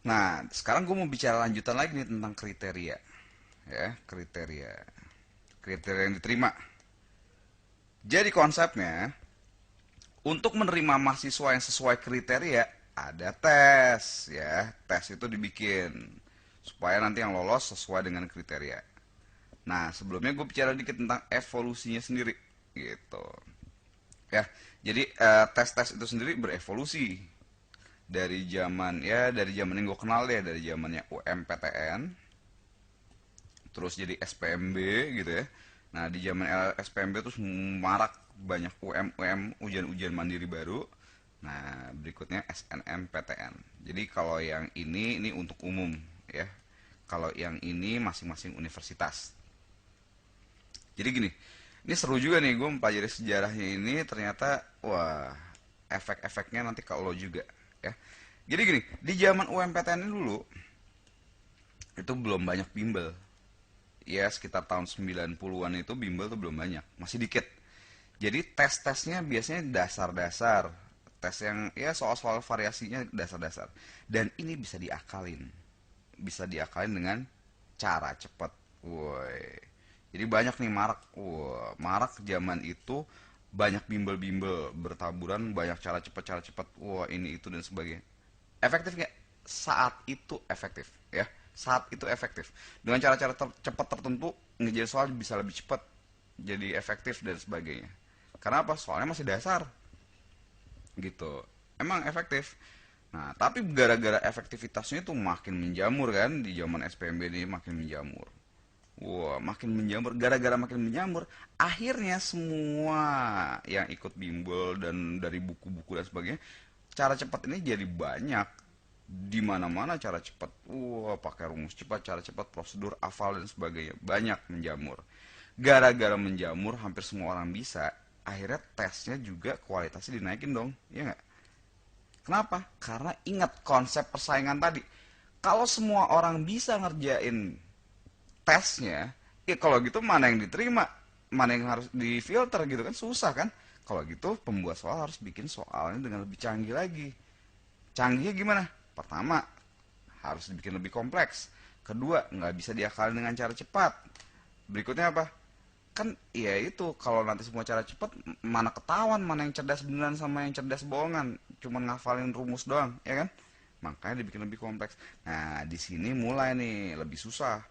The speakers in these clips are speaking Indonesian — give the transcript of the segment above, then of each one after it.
Nah, sekarang gue mau bicara lanjutan lagi nih tentang kriteria. Ya, kriteria. Kriteria yang diterima. Jadi konsepnya, untuk menerima mahasiswa yang sesuai kriteria, ada tes. Ya, tes itu dibikin. Supaya nanti yang lolos sesuai dengan kriteria. Nah, sebelumnya gue bicara dikit tentang evolusinya sendiri. Gitu. Ya, jadi tes-tes itu sendiri berevolusi dari zaman yang gue kenal deh, dari zamannya UMPTN terus jadi SPMB gitu ya. Nah, di zaman SPMB terus marak banyak UM ujian-ujian mandiri baru. Nah, berikutnya SNMPTN. Jadi kalau yang ini untuk umum ya. Kalau yang ini masing-masing universitas. Jadi gini, ini seru juga nih gue mempelajari sejarahnya ini, ternyata wah, efek-efeknya nanti ke lo juga ya. Jadi gini, di zaman UMPTN ini dulu itu belum banyak bimbel. Ya sekitar tahun 90-an itu bimbel tuh belum banyak, masih dikit. Jadi tes-tesnya biasanya dasar-dasar, tes yang ya soal-soal variasinya dasar-dasar. Dan ini bisa diakalin dengan cara cepat. Woi, jadi banyak nih marak, wah marak zaman itu, banyak bimbel-bimbel bertaburan, banyak cara cepat, wah ini itu dan sebagainya. Efektif nggak? Saat itu efektif ya, saat itu efektif. Dengan cara-cara cepat tertentu ngejar soal bisa lebih cepat, jadi efektif dan sebagainya. Karena apa? Soalnya masih dasar gitu, emang efektif. Nah, tapi gara-gara efektivitasnya itu makin menjamur kan, di zaman SPMB ini makin menjamur. Wah, makin menjamur. Gara-gara makin menjamur, akhirnya semua yang ikut bimbel dan dari buku-buku dan sebagainya, cara cepat ini jadi banyak. Di mana-mana cara cepat. Wah, pakai rumus cepat, cara cepat, prosedur, hafal dan sebagainya. Banyak menjamur. Gara-gara menjamur, hampir semua orang bisa. Akhirnya tesnya juga kualitasnya dinaikin dong, ya nggak? Kenapa? Karena ingat konsep persaingan tadi. Kalau semua orang bisa ngerjain tesnya, ya kalau gitu mana yang diterima, mana yang harus difilter gitu kan, susah kan. Kalau gitu pembuat soal harus bikin soalnya dengan lebih canggih lagi. Canggihnya gimana? Pertama, harus dibikin lebih kompleks. Kedua, nggak bisa diakalin dengan cara cepat. Berikutnya apa? Kan ya itu, kalau nanti semua cara cepat, mana ketahuan mana yang cerdas beneran sama yang cerdas bohongan, cuman ngafalin rumus doang ya kan. Makanya dibikin lebih kompleks. Nah, di sini mulai nih lebih susah.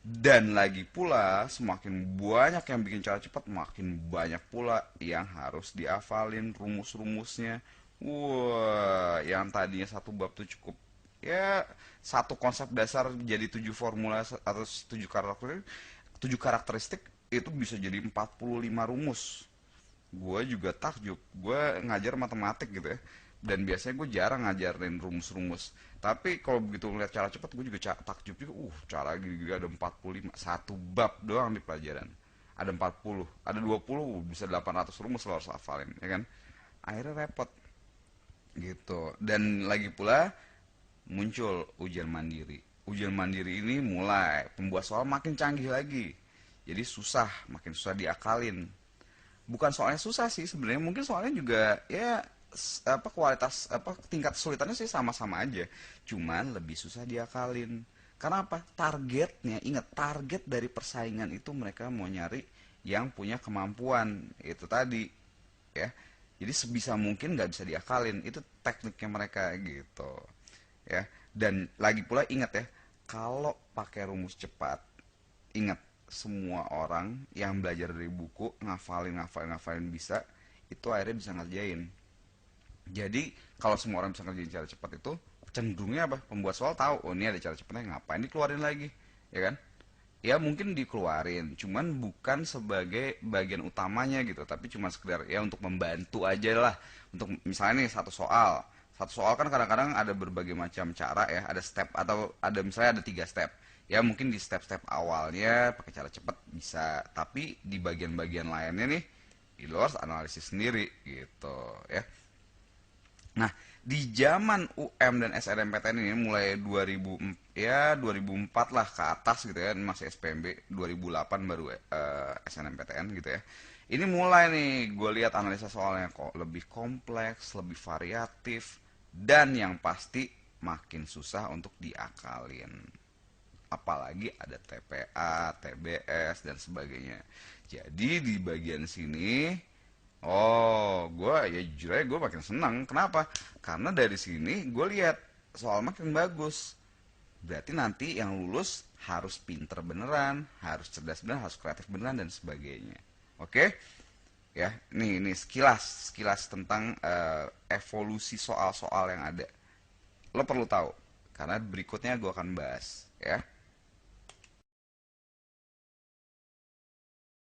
Dan lagi pula, semakin banyak yang bikin cara cepat, makin banyak pula yang harus dihafalin rumus-rumusnya. Wah, yang tadinya satu bab tuh cukup ya satu konsep dasar jadi 7 formula atau 7 karakteristik, itu bisa jadi 45 rumus. Gue juga takjub, gue ngajar matematik gitu ya, dan biasanya gue jarang ngajarin rumus-rumus. Tapi kalau begitu ngeliat cara cepat, gue juga takjub juga. Cara gini-gini ada 45, satu bab doang di pelajaran ada 40, ada 20, bisa 800 rumus lo harus hafalin ya kan. Akhirnya repot gitu. Dan lagi pula muncul ujian mandiri. Ujian mandiri ini mulai pembuat soal makin canggih lagi, jadi makin susah diakalin. Bukan soalnya susah sih sebenarnya, mungkin soalnya juga ya apa kualitas apa tingkat kesulitannya sih sama-sama aja, cuman lebih susah diakalin. Karena apa? Targetnya, ingat, target dari persaingan itu mereka mau nyari yang punya kemampuan itu tadi ya. Jadi sebisa mungkin nggak bisa diakalin, itu tekniknya mereka gitu ya. Dan lagi pula ingat ya, kalau pakai rumus cepat, ingat, semua orang yang belajar dari buku ngafalin bisa, itu akhirnya bisa ngerjain. Jadi kalau semua orang bisa ngerjain cara cepat itu, cenderungnya apa? Pembuat soal tahu, oh ini ada cara cepatnya, ngapain dikeluarin lagi, ya kan? Ya mungkin dikeluarin, cuman bukan sebagai bagian utamanya gitu, tapi cuma sekedar ya untuk membantu aja lah. Untuk misalnya nih satu soal kan kadang-kadang ada berbagai macam cara ya, ada step atau ada misalnya ada 3 step. Ya mungkin di step-step awalnya pakai cara cepat bisa, tapi di bagian-bagian lainnya nih lo harus analisis sendiri gitu ya. Nah, di zaman UM dan SNMPTN ini mulai 2000, ya 2004 lah ke atas gitu ya, masih SPMB, 2008 baru SNMPTN gitu ya. Ini mulai nih gue lihat analisa soalnya kok lebih kompleks, lebih variatif, dan yang pasti makin susah untuk diakalin. Apalagi ada TPA, TBS, dan sebagainya. Jadi di bagian sini, oh, gue ya jujur aja gue makin senang. Kenapa? Karena dari sini gue lihat soal makin bagus. Berarti nanti yang lulus harus pinter beneran, harus cerdas beneran, harus kreatif beneran, dan sebagainya. Oke? Ya, ini sekilas tentang evolusi soal-soal yang ada. Lo perlu tahu, karena berikutnya gue akan bahas. Ya,